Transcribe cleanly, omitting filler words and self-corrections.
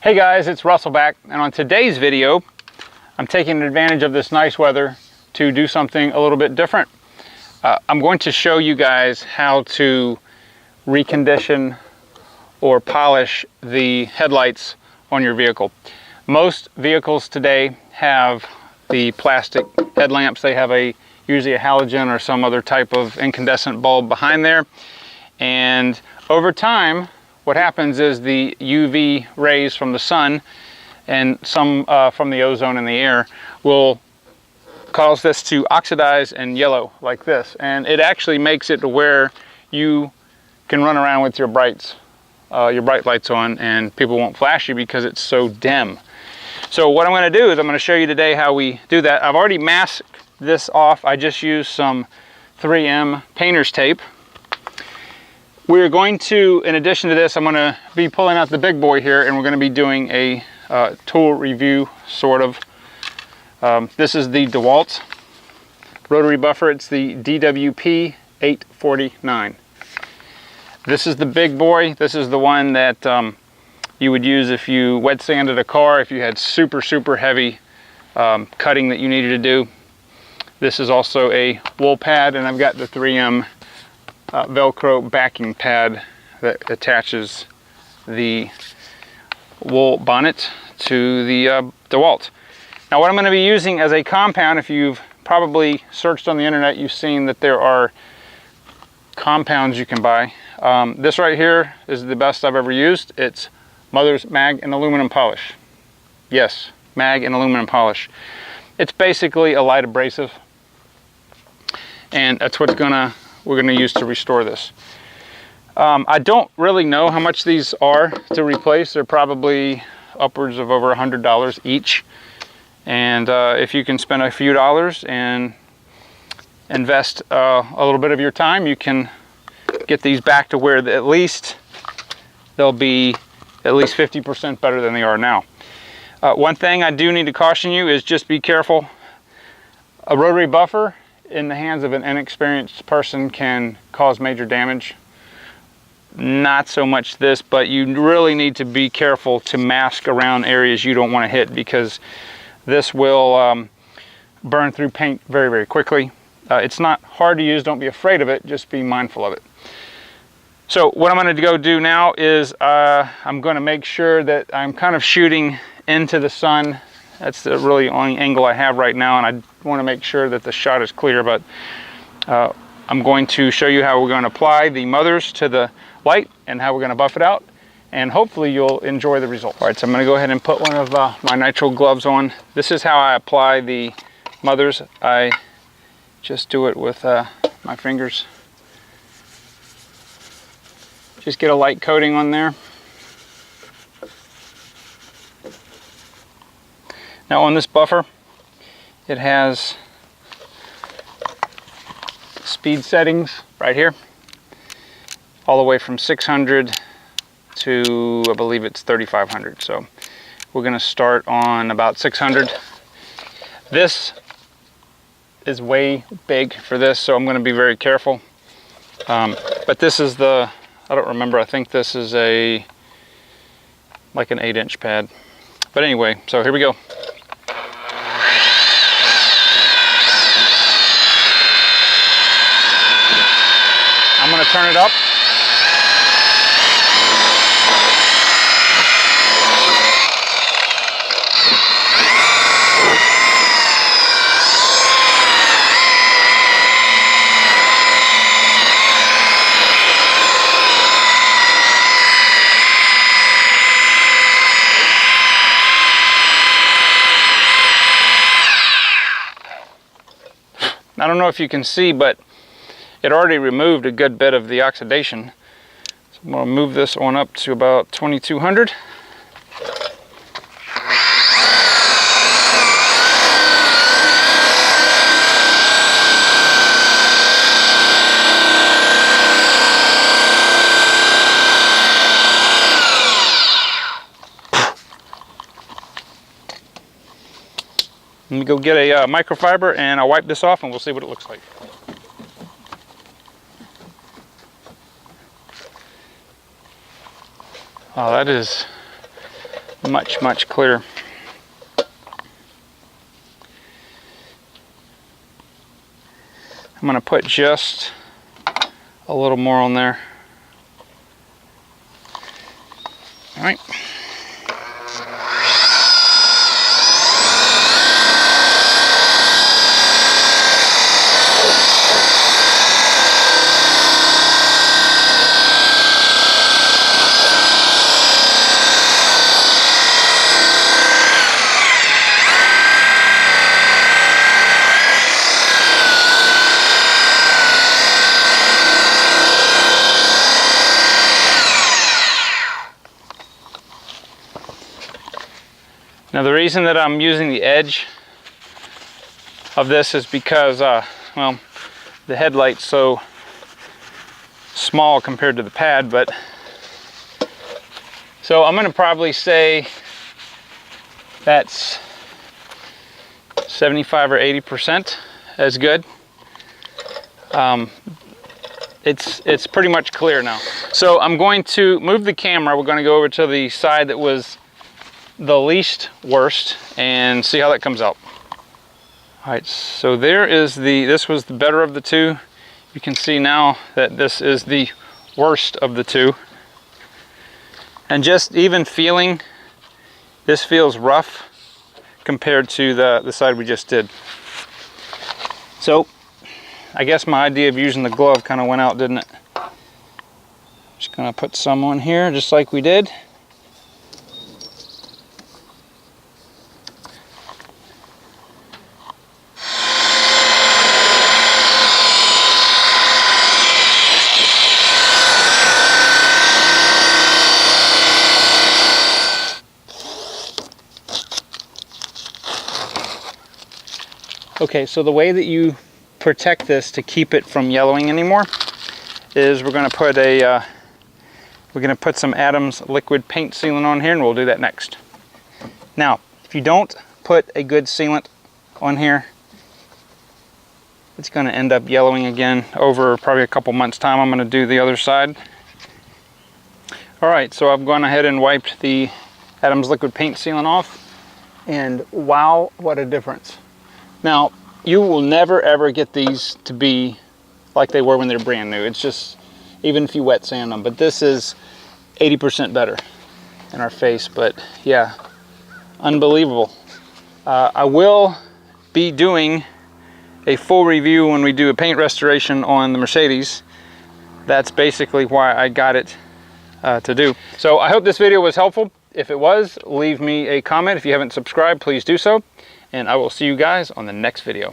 Hey guys, it's Russell back, and on today's video I'm taking advantage of this nice weather to do something a little bit different. I'm going to show you guys how to recondition or polish the headlights on your vehicle. Most vehicles today have the plastic headlamps. They have usually a halogen or some other type of incandescent bulb behind there, and over time what happens is the UV rays from the sun and some from the ozone in the air will cause this to oxidize and yellow like this, and it actually makes it to where you can run around with your bright lights on and people won't flash you because it's so dim. So what I'm going to do is I'm going to show you today how we do that. I've already masked this off. I just used some 3M painter's tape. We're going to, in addition to this, I'm going to be pulling out the big boy here, and we're going to be doing a tool review, sort of. This is the DeWalt rotary buffer. It's the DWP 849. This is the big boy. This is the one that you would use if you wet sanded a car, if you had super heavy cutting that you needed to do. This is also a wool pad, and I've got the 3M Velcro backing pad that attaches the wool bonnet to the DeWalt. Now what I'm going to be using as a compound, if you've probably searched on the internet, you've seen that there are compounds you can buy. This right here is the best I've ever used. It's Mother's Mag and Aluminum Polish. Yes, Mag and Aluminum Polish. It's basically a light abrasive, and that's what's we're going to use to restore this. I don't really know how much these are to replace. They're probably upwards of over $100 each, and if you can spend a few dollars and invest a little bit of your time, you can get these back to where at least they'll be at least 50% better than they are now. One thing I do need to caution you is just be careful. A rotary buffer in the hands of an inexperienced person can cause major damage. Not so much this, but you really need to be careful to mask around areas you don't want to hit, because this will burn through paint very quickly. It's not hard to use. Don't be afraid of it. Just be mindful of it. So what I'm going to go do now is I'm going to make sure that I'm kind of shooting into the sun. That's the really only angle I have right now, and I want to make sure that the shot is clear, but I'm going to show you how we're going to apply the mothers to the light and how we're going to buff it out, and hopefully you'll enjoy the result. All right, so I'm going to go ahead and put one of my nitrile gloves on. This is how I apply the mothers. I just do it with my fingers. Just get a light coating on there. Now on this buffer, it has speed settings right here, all the way from 600 to, I believe it's 3,500. So we're going to start on about 600. This is way big for this, so I'm going to be very careful. But this is I don't remember, I think this is like an 8-inch pad. But anyway, so here we go. I'm going to turn it up. I don't know if you can see, but it already removed a good bit of the oxidation. So I'm going to move this on up to about 2,200. Let me go get a microfiber and I'll wipe this off and we'll see what it looks like. Oh, that is much, much clearer. I'm going to put just a little more on there. All right. Now the reason that I'm using the edge of this is because, well, the headlight's so small compared to the pad, but so I'm going to probably say that's 75 or 80% as good. It's pretty much clear now. So I'm going to move the camera. We're going to go over to the side that was the least worst and see how that comes out. All right, so there is this was the better of the two. You can see now that this is the worst of the two. And just even feeling, this feels rough compared to the side we just did. So I guess my idea of using the glove kind of went out, didn't it? Just gonna put some on here just like we did. Okay, so the way that you protect this to keep it from yellowing anymore is we're going to put some Adams liquid paint sealant on here, and we'll do that next. Now, if you don't put a good sealant on here, it's going to end up yellowing again over probably a couple months' time. I'm going to do the other side. All right, so I've gone ahead and wiped the Adams liquid paint sealant off, and wow, what a difference. Now, you will never ever get these to be like they were when they're brand new. It's just, even if you wet sand them, but this is 80% better in our face. But yeah, unbelievable. I will be doing a full review when we do a paint restoration on the Mercedes. That's basically why I got it to do. So I hope this video was helpful. If it was, leave me a comment. If you haven't subscribed, please do so. And I will see you guys on the next video.